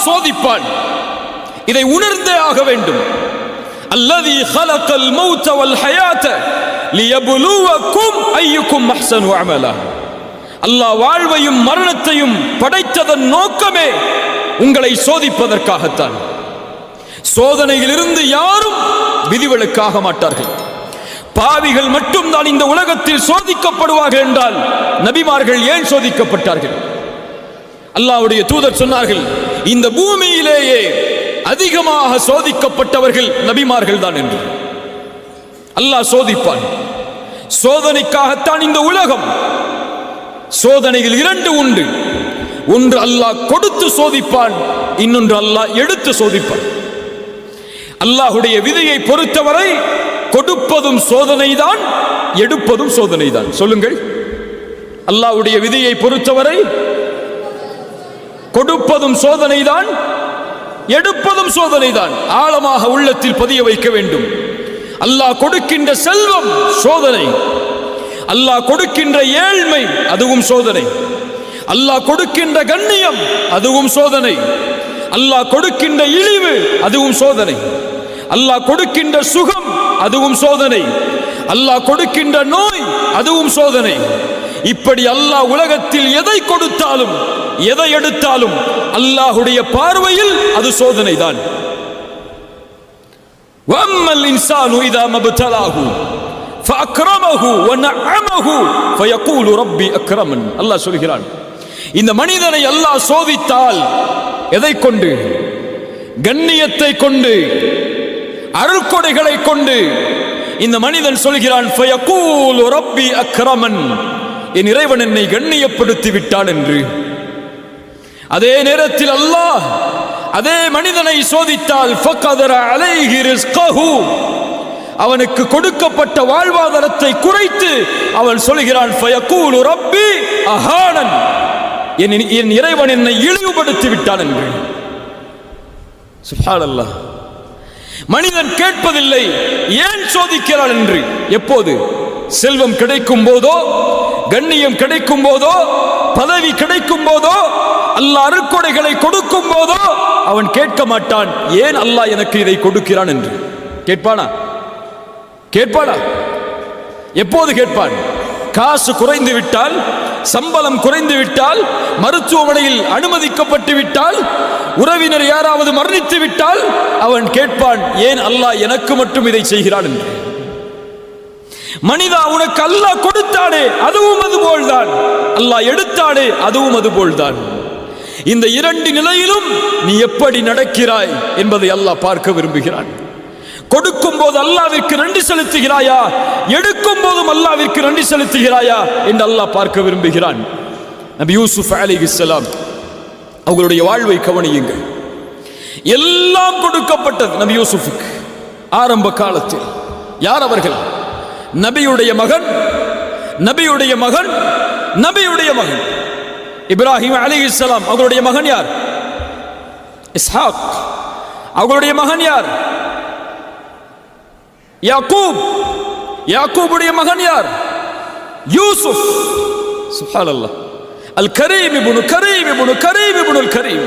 சோதிப்பான். இதை உணர்ந்தே ஆக வேண்டும். அல்லதி خلقல் மௌத வல் ஹயாத லியப்லுவக்கும் அய்யுக்கும் அஹ்ஸனு அமலா. அல்லாஹ் வாழ்வையும் மரணத்தையும் படைத்ததன் நோக்கமே உங்களை சோதிப்பதற்காகத்தான். சோதனையிலிருந்து யாரும் விதிவிலக்காக மாட்டார்கள். பாவிகள் மட்டும்தான் இந்த உலகத்தில் சோதிக்கப்படுவார்கள் என்றால் நபிமார்கள் ஏன் சோதிக்கப்பட்டார்கள்? அல்லாஹ்வுடைய தூதர் சொன்னார்கள், இந்த பூமியிலேயே அதிகமாக சோதிக்கப்பட்டவர்கள் நபிமார்கள் தான் என்று. அல்லாஹ் சோதிப்பான். சோதனைக்காகத்தான் இந்த உலகம். சோதனையில் இரண்டு உண்டு. ஒன்று அல்லாஹ் கொடுத்து சோதிப்பான், இன்னொன்று அல்லாஹ் எடுத்து சோதிப்பான். அல்லாஹ்வுடைய விதியை பொறுத்தவரை கொடுப்பதும் சோதனைதான், எடுப்பதும் சோதனைதான். சொல்லுங்கள், அல்லாஹ்வுடைய விதியை பொறுத்தவரை கொடுப்பதும் சோதனைதான், எடுப்பதும் சோதனைதான். ஆழமாக உள்ளத்தில் பதிய வைக்க வேண்டும். அல்லாஹ் கொடுக்கின்ற செல்வம் சோதனை, அல்லாஹ் கொடுக்கின்ற ஏழ்மை அதுவும் சோதனை, அல்லாஹ் கொடுக்கின்ற கண்ணியம் அதுவும் சோதனை, அல்லாஹ் கொடுக்கின்ற இழிவு அதுவும் சோதனை, அல்லாஹ் கொடுக்கின்ற சுகம் அதுவும் சோதனை, அல்லாஹ் கொடுக்கின்ற நோய் அதுவும் சோதனை. இப்படி அல்லாஹ் உலகத்தில் எதை கொடுத்தாலும் எதை எடுத்தாலும் அல்லாஹ்வுடைய பார்வையில் அது சோதனை தான். வம்மல் இன்சானு இதா மப்தலாஹு ஃபஅக்ரமஹு வநஅமஹு ஃபயகூலு ரப்பி அக்ரமன். அல்லாஹ் சொல்கிறான், இந்த மனிதனை அல்லாஹ் சோதித்தால் எதை கொண்டு? கண்ணியத்தை கொண்டு, அருள்கொடைகளை கொண்டு. இந்த மனிதன் சொல்கிறான், ஃபயகூலு ரப்பி அக்ரமன், என் இறைவன் என்னை கண்ணியப்படுத்தி விட்டான் என்று. அதே நேரத்தில் அல்லாஹ் அதே மனிதனை சோதித்தால் ஃபகதர அலைஹி ரிஸ்கஹு, அவனுக்கு கொடுக்கப்பட்ட வாழ்வாதாரத்தை குறைத்து அவன் சொல்கிறான், ஃபயகூலு ரப்பி அஹானன், என் இறைவன் என்னை இழிவுபடுத்தி விட்டான் என்று. சுப்ஹானல்லாஹ். மனிதன் கேட்பதில்லை ஏன் சோதிக்கிறான் என்று. எப்போது? செல்வம் கிடைக்கும் போதோ, கண்ணியம் கிடைக்கும் போதோ, பதவி கிடைக்கும் போதோ, அல்லாஹ் அருட்கொடைகளை கொடுக்கும் போதோ அவன் கேட்க மாட்டான், ஏன் அல்லாஹ் எனக்கு இதை கொடுக்கிறான் என்று. கேட்பானா? கேட்பானா? எப்போது கேட்பான்? காசு குறைந்து விட்டால், சம்பளம் குறைந்து விட்டால், மருத்துவமனையில் அனுமதிக்கப்பட்டு விட்டால், உறவினர் யாராவது மரணித்து விட்டால் அவன் கேட்பான், ஏன் அல்லாஹ் எனக்கு மட்டும் இதை செய்கிறான் என்று. மனிதா, உனக்கு அல்லாஹ் கொடுத்தானே அதுவும் அதுபோல்தான், அல்லாஹ் எடுத்தானே அதுவும் அதுபோல்தான். இந்த இரண்டு நிலையிலும் நீ எப்படி நடக்கிறாய் என்பதை அல்லாஹ் பார்க்க விரும்புகிறான். கொடுக்கும் போது அல்லாஹ்விற்கு நன்றி செலுத்துகிறாயா, எடுக்கும் போதும் அல்லாஹ்விற்கு நன்றி செலுத்துகிறாயா என்று அல்லாஹ் பார்க்க விரும்புகிறான். நபி யூசுப் அலைஹிஸ்ஸலாம் அவர்களுடைய வாழ்வை கவனியுங்கள். எல்லாம் கொடுக்கப்பட்டது நபி யூசுஃபுக்கு ஆரம்ப காலத்தில். யார் அவர்கள்? நபியுடைய மகன், நபியுடைய மகன், நபியுடைய மகன் இப்ராஹிம் அலைஹிஸ்ஸலாம். அவர்களுடைய மகன் யார்? இஸ்ஹாக். அவர்களுடைய மகன் யார்? யாக்கூப். யாக்கூபுடைய மகன் யார்? யூசுப். சுப்ஹானல்லாஹ். அல் கரீம் இப்னு கரீம் இப்னு கரீம் இப்னு அல் கரீம்.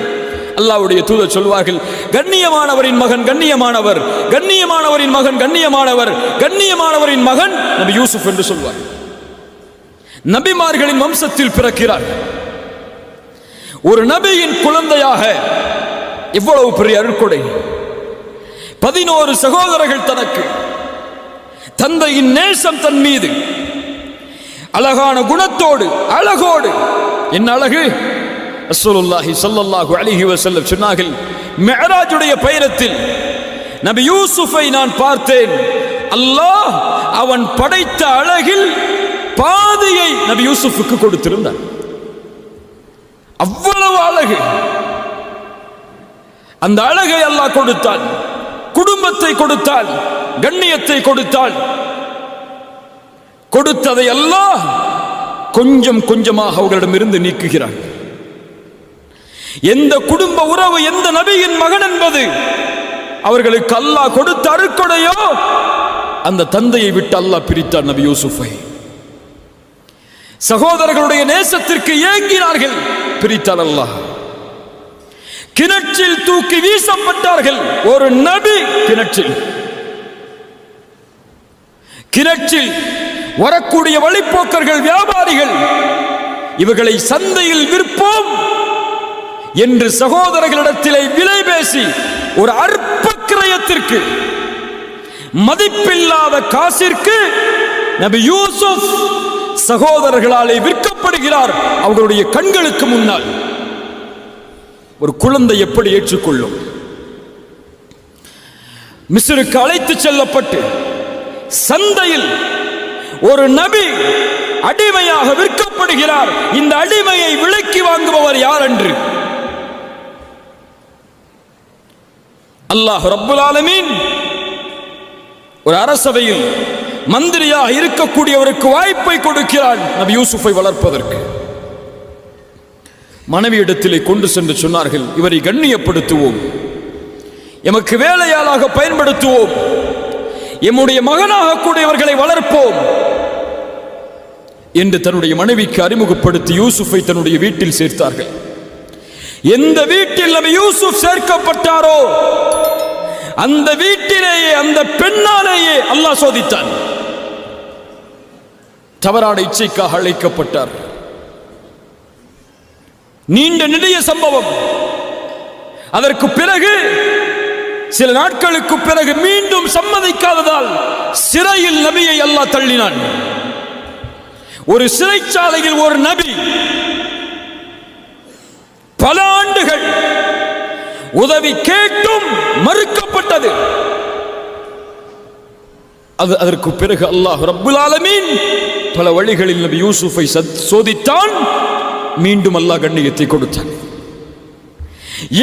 அல்லாஹ்வுடைய தூதர் சொல்வார்கள், கண்ணியமானவரின் மகன் கண்ணியமானவர், கண்ணியமானவரின் மகன் கண்ணியமானவர், கண்ணியமானவரின் மகன் நபி யூசுப் என்று சொல்வார். நபிமார்களின் வம்சத்தில் பிறக்கிறார். ஒரு நபியின் குழந்தையாக இவ்வளவு பெரிய அருட்கொடை. 11 சகோதரர்கள் தனக்கு. தந்தையின் நேசம் தன் மீது, அழகான குணத்தோடு, அழகோடு. என்ன அழகு! ரசூலுல்லாஹி ஸல்லல்லாஹு அலைஹி வஸல்லம் சொன்னார்கள், மிஅராஜுடைய பயணத்தில் நபி யூசுஃபை நான் பார்த்தேன். அல்லாஹ் அவன் படைத்த அழகில் பாதியை நபி யூசுஃபுக்கு கொடுத்திருந்தார். அவ்வளவு அழகு. அந்த அழகை அல்லாஹ் கொடுத்தான். குடும்பத்தை கொடுத்தால், கண்ணியத்தை கொடுத்தால், கொடுத்ததை அல்லாஹ் கொஞ்சம் கொஞ்சமாக அவர்களிடமிருந்து நீக்குகிறான். எந்த குடும்ப உறவு, எந்த நபியின் மகன் என்பது அவர்களுக்கு அல்லாஹ் கொடுத்த அருட்கொடையோ அந்த தந்தையை விட்டு அல்லாஹ் பிரித்தார் நபி யூசுஃபை. சகோதரர்களுடைய நேசத்திற்கு ஏங்கினார்கள், பிரித்தார் அல்லாஹ். கிணற்றில் தூக்கி வீசப்பட்டார்கள். ஒரு நபி கிணற்றில் வரக்கூடிய வழிப்போக்கர்கள், வியாபாரிகள் இவர்களை சந்தையில் விற்போம் என்று சகோதரர்களிடத்திலே விலை பேசி ஒரு அற்ப கிரயத்திற்கு, மதிப்பில்லாத காசிற்கு நபி யூசுப் சகோதரர்களாலே விற்கப்படுகிறார். அவர்களுடைய கண்களுக்கு முன்னால் ஒரு குழந்தை எப்படி ஏற்றுக்கொள்ளும்? மிஸ்ருக்கு அழைத்து செல்லப்பட்டு சந்தையில் ஒரு நபி அடிமையாக விற்கப்படுகிறார். இந்த அடிமையை விலைக்கு வாங்குபவர் யார் என்று அல்லாஹ் ரப்புல் ஆலமீன் ஒரு அரசவையில் மந்திரியாக இருக்கக்கூடியவருக்கு வாய்ப்பை கொடுக்கிறான் நபி யூசுஃபை வளர்ப்பதற்கு. மனைவியிடத்திலே கொண்டு சென்று சொன்னார்கள், இவரை கண்ணியப்படுத்துவோம், எமக்கு வேலையாளாக பயன்படுத்துவோம், எம்முடைய மகனாக கூடியவர்களை வளர்ப்போம் என்று தன்னுடைய மனைவிக்கு அறிமுகப்படுத்தி யூசுஃபை தன்னுடைய வீட்டில் சேர்த்தார்கள். எந்த வீட்டில் நபி யூசுப் சேர்க்கப்பட்டாரோ அந்த வீட்டிலேயே அந்த பெண்ணாலேயே அல்லாஹ் சோதித்தான். தவறான இச்சைக்காக அழைக்கப்பட்டார். நீண்ட நெடிய சம்பவம். அதற்கு பிறகு சில நாட்களுக்கு பிறகு மீண்டும் சம்மதிக்காததால் சிறையில் நபியை அல்லாஹ் தள்ளினான். ஒரு சிறைச்சாலையில் ஒரு நபி பல ஆண்டுகள் உதவி கேட்டும் மறுக்கப்பட்டது. அதற்கு பிறகு அல்லாஹ் ரப்புல் ஆலமீன் பல வழிகளில் நபி யூசுஃபை சோதித்தான். மீண்டும் அல்லாஹ் கண்ணியத்தை கொடுத்தான்.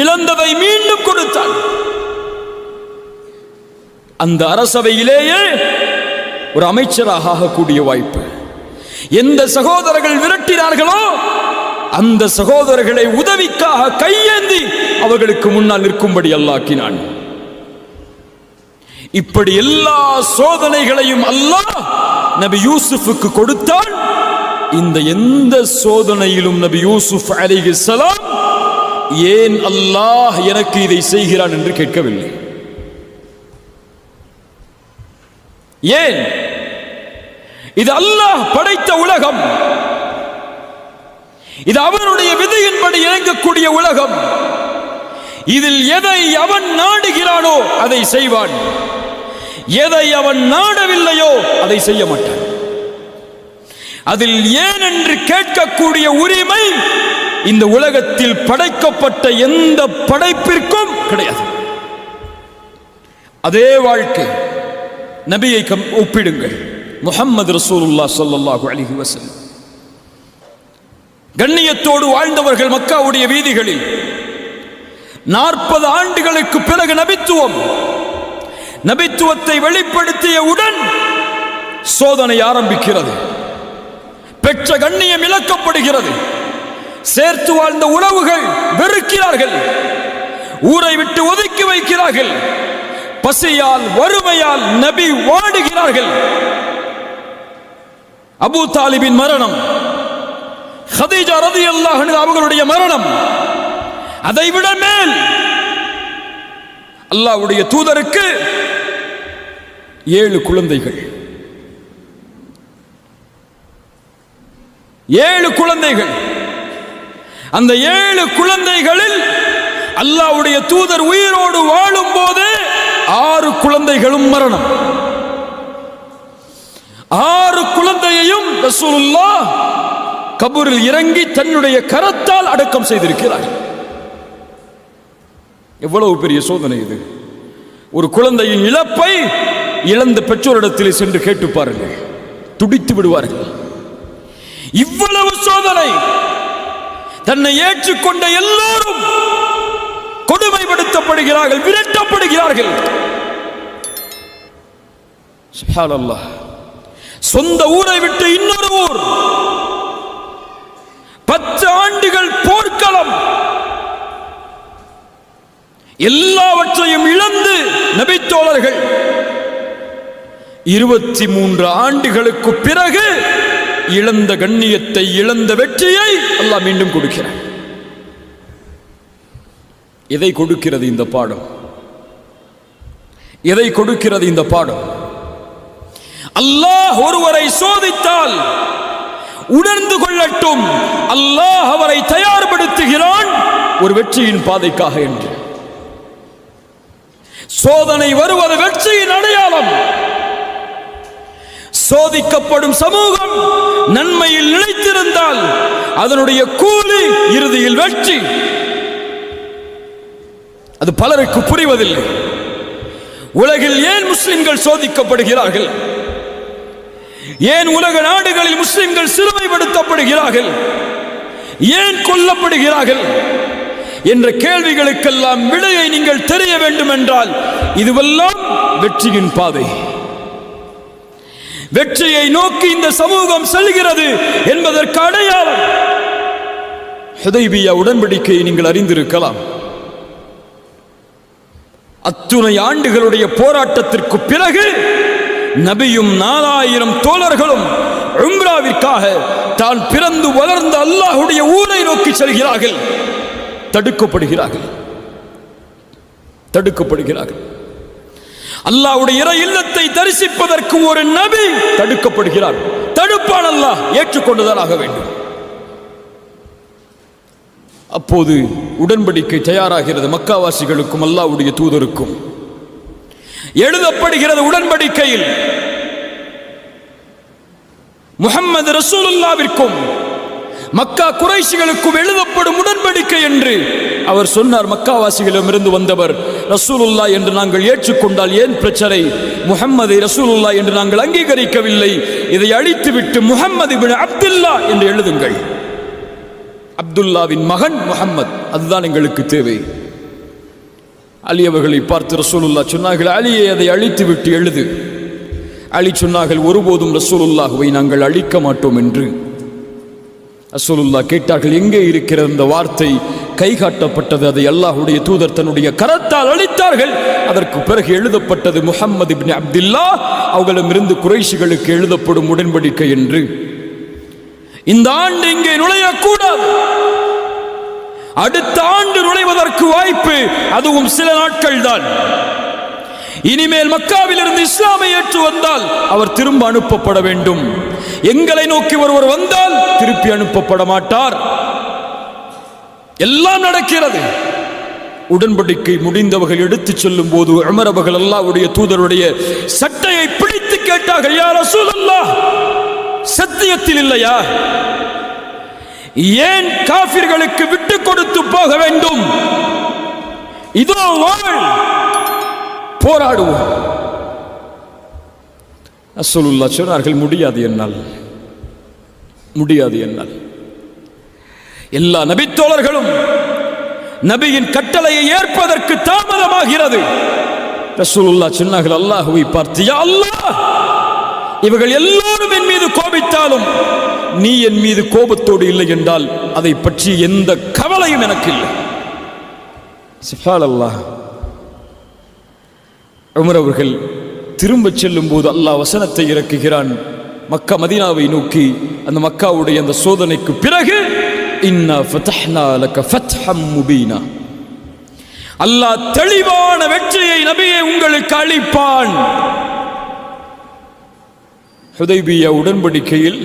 இழந்ததை மீண்டும் கொடுத்தான். அந்த அரசவையிலேயே ஒரு அமைச்சராக ஆகக்கூடிய வாய்ப்பு. எந்த சகோதரர்கள் விரட்டினார்களோ அந்த சகோதரர்களை உதவிக்காக கையேந்தி அவர்களுக்கு முன்னால் நிற்கும்படி அல்லாஹ்க்கினான். இப்படி எல்லா சோதனைகளையும் அல்லாஹ் நபி யூசுஃபுக்கு கொடுத்தான். இந்த எந்த சோதனையிலும் நபி யூசுப் அலைஹிஸ்ஸலாம் ஏன் அல்லாஹ் எனக்கு இதை செய்கிறான் என்று கேட்கவில்லை. ஏன்? இது அல்லாஹ் படைத்த உலகம், இது அவனுடைய விதியின்படி இறங்கக்கூடிய உலகம். இதில் எதை அவன் நாடுகிறானோ அதை செய்வான், எதை அவன் நாடவில்லையோ அதை செய்ய மாட்டான். அதில் ஏன் என்று கேட்கக்கூடிய உரிமை இந்த உலகத்தில் படைக்கப்பட்ட எந்த படைப்பிற்கும் கிடையாது. அதே வாழ்க்கை நபியை ஒப்பிடுங்கள். முஹம்மது ரசூலுல்லாஹ் ஸல்லல்லாஹு அலைஹி வஸல்லம் கண்ணியத்தோடு வாழ்ந்தவர்கள். மக்காவுடைய வீதிகளில் 40 ஆண்டுகளுக்கு பிறகு நபித்துவத்தை வெளிப்படுத்தியவுடன் சோதனை ஆரம்பிக்கிறது. பெற்ற கண்ணியம் இழக்கப்படுகிறது. சேர்த்து வாழ்ந்த உறவுகள் வெறுக்கிறார்கள், ஊரை விட்டு ஒதுக்கி வைக்கிறார்கள். பசியால் வறுமையால் நபி வாடுகிறார்கள். அபூ தாலிபின் மரணம், ஹதீஜா ரலியல்லாஹு அன்ஹா அவர்களுடைய மரணம், அதைவிட மேல் அல்லாஹ்வுடைய தூதருக்கு 7 குழந்தைகள். 7 குழந்தைகள். அந்த 7 குழந்தைகளில் அல்லாஹ்வுடைய தூதர் உயிரோடு வாழும் போது 6 குழந்தைகளும் மரணம். 6 குழந்தையையும் ரசூலுல்லாஹ் கபூரில் இறங்கி தன்னுடைய கரத்தால் அடக்கம் செய்திருக்கிறார். எவ்வளவு பெரிய சோதனை இது! ஒரு குழந்தையின் இழப்பை இழந்த பெற்றோரிடத்திலே சென்று கேட்டு பாருங்கள், துடித்து விடுவார்கள். இவ்வளவு சோதனை. தன்னை ஏற்றுக்கொண்ட எல்லோரும் கொடுமைப்படுத்தப்படுகிறார்கள், விரட்டப்படுகிறார்கள். சுப்ஹானல்லாஹ். சொந்த ஊரை விட்டு இன்னொரு ஊர், 10 ஆண்டுகள் போர்க்களம், எல்லாவற்றையும் இழந்து நபித்தோழர்கள் 23 ஆண்டுகளுக்கு பிறகு இழந்த கண்ணியத்தை, இழந்த வெற்றியை அல்லாஹ் மீண்டும் கொடுக்கிறார். எதை கொடுக்கிறது இந்த பாடம்? எதை கொடுக்கிறது இந்த பாடம்? அல்லாஹ் ஒருவரை சோதித்தால் உணர்ந்து கொள்ளட்டும், அல்லாஹ் அவரை தயார்படுத்துகிறான் ஒரு வெற்றியின் பாதைக்காக என்று. சோதனை வருவது வெற்றியின் அடையாளம். சோதிக்கப்படும் சமூகம் நன்மையில் நிலைத்திருந்தால் அதனுடைய கூலி இறுதியில் வெற்றி. அது பலருக்கு புரிவதில்லை. உலகில் ஏன் முஸ்லிம்கள் சோதிக்கப்படுகிறார்கள்? ஏன் உலக நாடுகளில் முஸ்லிம்கள் சிறுமைப்படுத்தப்படுகிறார்கள்? ஏன் கொல்லப்படுகிறார்கள் என்ற கேள்விகளுக்கெல்லாம் விடையை நீங்கள் தெரிய வேண்டும் என்றால் இதுவெல்லாம் வெற்றியின் பாதை. வெற்றியை நோக்கி இந்த சமூகம் செல்கிறது என்பதற்கு அடையாளம் ஹுதைபியா உடன்படிக்கையை நீங்கள் அறிந்திருக்கலாம். அத்துணை ஆண்டுகளுடைய போராட்டத்திற்கு பிறகு நபியும் 4000 தோழர்களும் உம்ராவிற்காக தான் பிறந்து வளர்ந்த அல்லாஹ்வுடைய ஊரை நோக்கி செல்கிறார்கள். தடுக்கப்படுகிறார்கள். அல்லாஹ்வுடைய இறை இல்லத்தை தரிசிப்பதற்கு ஒரு நபி தடுக்கப்படுகிறார். தடுப்பான் அல்லாஹ், ஏற்றுக்கொண்டுதான் ஆக வேண்டும். அப்போது உடன்படிக்கை தயாராகிறது. மக்காவாசிகளுக்கும் அல்லாஹ்வுடைய தூதருக்கும் எழுதப்படுகிறது. உடன்படிக்கையில் முஹம்மது ரசூலுல்லாவிற்கும் மக்கா குறைஷிகளுக்கும் எழுதப்படும் உடன்படிக்கை என்று அவர் சொன்னார். மக்காவாசிகளிடமிருந்து வந்தவர் ரசூலுல்லாஹ் என்று நாங்கள் ஏற்றுக்கொண்டால் ஏன் பிரச்சனை? முஹம்மதை ரசூலுல்லாஹ் என்று நாங்கள் அங்கீகரிக்கவில்லை. இதை அழித்துவிட்டு முஹம்மது இப்னு அப்துல்லா என்று எழுதுங்கள். அப்துல்லாவின் மகன் முஹம்மது, அதுதான் எங்களுக்கு தேவை. அலி அவர்களை பார்த்து ரசூலுல்லாஹ் சொன்னார்கள், அலியை அதை அழித்துவிட்டு எழுது. அலி சொன்னார்கள், ஒருபோதும் ரசூலுல்லாஹ்வை நாங்கள் அழிக்க மாட்டோம் என்று. ரசூலுல்லாஹ் கேட்டார்கள், எங்கே இருக்கிற இந்த வார்த்தை? கை காட்டப்பட்டது. அதை அல்லாஹ்வுடைய தூதர் தன்னுடைய கரத்தால் அழித்தார்கள். அதற்கு பிறகு எழுதப்பட்டது முஹம்மது இப்னு அப்துல்லா, அவர்களிடமிருந்து குறைஷிகளுக்கு எழுதப்படும் உடன்படிக்கை என்று. இந்த ஆண்டு இங்கே நுழையக்கூடாது, அடுத்த ஆண்டு நுழைவதற்கு வாய்ப்பு, அதுவும் சில நாட்கள் தான். இனிமேல் மக்காவில் இருந்து இஸ்லாமை ஏற்று வந்தால் அவர் திரும்ப அனுப்பப்பட வேண்டும். எங்களை நோக்கி ஒருவர் வந்தால் திருப்பி அனுப்பப்பட மாட்டார். எல்லாம் நடக்கிறது. உடன்படிக்கை முடிந்தவர்கள் எடுத்துச் செல்லும் போது உமர் அவர்கள் அல்லாஹ்வுடைய தூதருடைய சட்டையை பிடித்து கேட்டார்கள், யா ரசூலல்லாஹ், சத்தியத்தில் இல்லையா? ஏன் காஃபிர்களுக்கு விட்டு கொடுத்து போக வேண்டும்? இதோ வாழ், போராடுவோம். ரசூலுல்லாஹ் சொன்னார்கள், முடியாது என்னால். எல்லா நபித்தோழர்களும் நபியின் கட்டளையை ஏற்பதற்கு தாமதமாகிறது. ரசூலுல்லாஹ் சொன்னார்கள், அல்லாஹ்வை பார்த்து, யா அல்லாஹ், இவர்கள் எல்லோரும் என் மீது கோபித்தாலும் நீ என் மீது கோபத்தோடு இல்லை என்றால் அதை பற்றி எந்த கவலையும் எனக்கு இல்லை. சுப்ஹானல்லாஹ். உமர் அவர்கள் திரும்ப செல்லும் போது அல்லாஹ் வசனத்தை இறக்குகிறான். மக்கா மதீனாவை நோக்கி. அந்த மக்காவுடைய அந்த சோதனைக்கு பிறகு இன்னா ஃபதஹ்னா லக ஃபத்ஹம் முபீனா, அல்லாஹ் தெளிவான வெற்றியை நபியே உங்களுக்கு அளிப்பான். ஹுதைபியா உடன்படிக்கையில்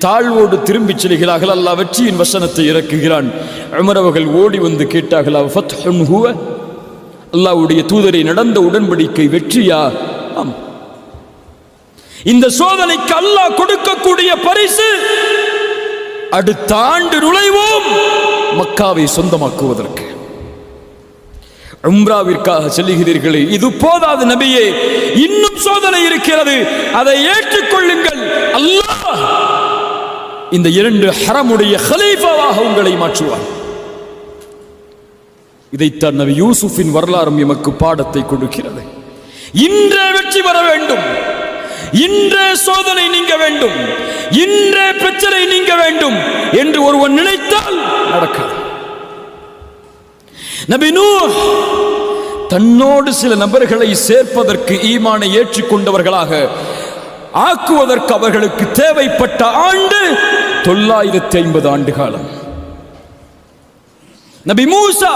தாழ்வோடு திரும்பிச் செல்கிறார்கள். அல்லாஹ் வெற்றியின் வசனத்தை இறக்குகிறான். உமர் அவர்கள் ஓடி வந்து கேட்டார்கள், ஃபத்ஹுன் ஹுவ, அல்லாஹ்வுடைய தூதரை நடந்த உடன்படிக்கை வெற்றியா? ஆம். இந்த சோதனைக்கு அல்லாஹ் கொடுக்கக்கூடிய பரிசு அடுத்த ஆண்டு நுழைவோம் மக்காவை சொந்தமாக்குவதற்கு. உம்ராவிற்காக செல்லுகிறீர்களே, இது போதாது நபியே, இன்னும் சோதனை இருக்கிறது, அதை ஏற்றுக்கொள்ளுங்கள். அல்லாஹ் இந்த 2 ஹரமுடைய ஹலீஃபாவாக உங்களை மாற்றுவார். இதைத்தான் நபி யூசுஃபின் வரலாறும் எமக்கு பாடத்தை கொடுக்கிறது. இன்றே வெற்றி வர வேண்டும், இன்றே சோதனை நீங்க வேண்டும், இன்றே பிரச்சனை நீங்க வேண்டும் என்று ஒருவன் நினைத்தால் நடக்காது. நபி நூஹ் தன்னோடு சில நபர்களை சேர்ப்பதற்கு, ஈமானை ஏற்றுக்கொண்டவர்களாக ஆக்குவதற்கு அவர்களுக்கு தேவைப்பட்ட ஆண்டு 950 ஆண்டு காலம். நபி மூசா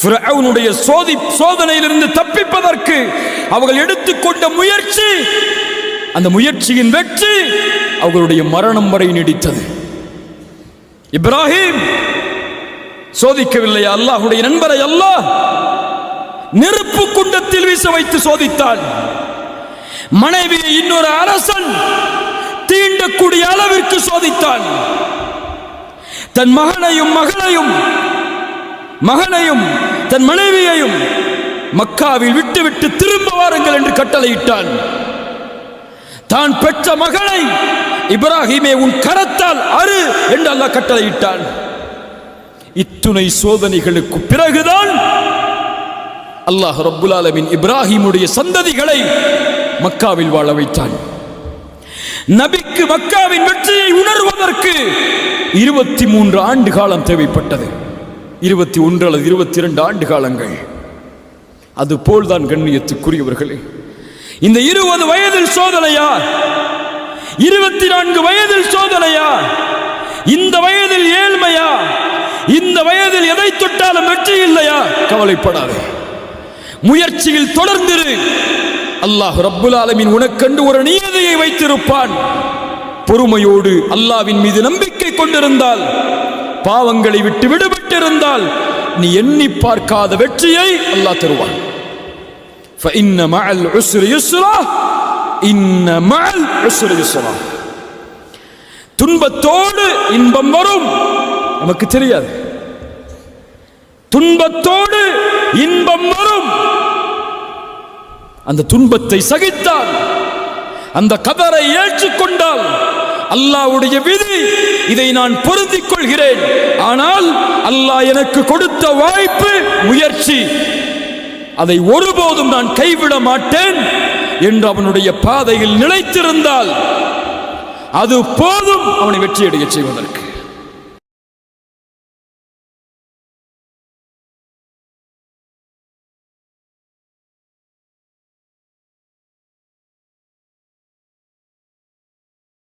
ஃபிரௌனுடைய சோதனையிலிருந்து தப்பிப்பதற்கு அவர்கள் எடுத்துக்கொண்ட முயற்சி, அந்த முயற்சியின் வெற்றி அவர்களுடைய மரணம் வரை நீடித்தது. இப்ராஹிம் சோதிக்கவில்லையா அல்லாஹ்வுடைய நண்பரை? அல்லாஹ் நெருப்பு குண்டத்தில் வீச வைத்து சோதித்தான். மனைவியை இன்னொரு அரசன் தீண்டக்கூடிய அளவிற்கு சோதித்தான். தன் மகனையும் தன் மனைவியையும் மக்காவில் விட்டுவிட்டு திரும்ப வாருங்கள் என்று கட்டளையிட்டான். தான் பெற்ற மகனை இப்ராஹிமே உன் கரத்தால் அறு என்று அல்லாஹ் கட்டளையிட்டான். இத்துணை சோதனைகளுக்கு பிறகுதான் அல்லாஹ் ரப்புல் ஆலமீன் இப்ராஹிமுடைய சந்ததிகளை மக்காவில் வாழ வைத்தான். நபிக்கு மக்காவின் வெற்றியை உணர்வதற்கு 23 ஆண்டு காலம் தேவைப்பட்டது. 21 அல்லது 22 ஆண்டு காலங்கள். அதுபோல்தான் கண்ணியத்துக்குரியவர்களே, இந்த 20 வயதில் சோதனையா, 24 வயதில் சோதனையா, இந்த வயதில் ஏழ்மையா, இந்த வயதில் எதை தொட்டாலும் வெற்றி இல்லையா? கவலைப்படாதே, முயற்சியில் தொடர்ந்திரு. அல்லாஹ் ரப்புல் ஆலமீன் உனக்கென்று ஒரு நியதியை வைத்திருப்பான். பொறுமையோடு அல்லாஹ்வின் மீது நம்பிக்கை கொண்டிருந்தால், பாவங்களை விட்டு விடுபட்டிருந்தால், நீ எண்ணி பார்க்காத வெற்றியை அல்லாஹ் தருவான். فإن مع العسر يسرا إن مع العسر يسرا. துன்பத்தோடு இன்பம் வரும், நமக்கு தெரியாது. துன்பத்தோடு இன்பம் வரும். அந்த துன்பத்தை சகித்தால், அந்த கதரை ஏற்றுக்கொண்டால், அல்லாஹ்வுடைய விதி, இதை நான் பொருந்திக் கொள்கிறேன், ஆனால் அல்லாஹ் எனக்கு கொடுத்த வாய்ப்பு, முயற்சி, அதை ஒருபோதும் நான் கைவிட மாட்டேன் என்று அவனுடைய பாதையில் நிலைத்திருந்தால் அது போதும் அவனை வெற்றியடைய செய்வதற்கு.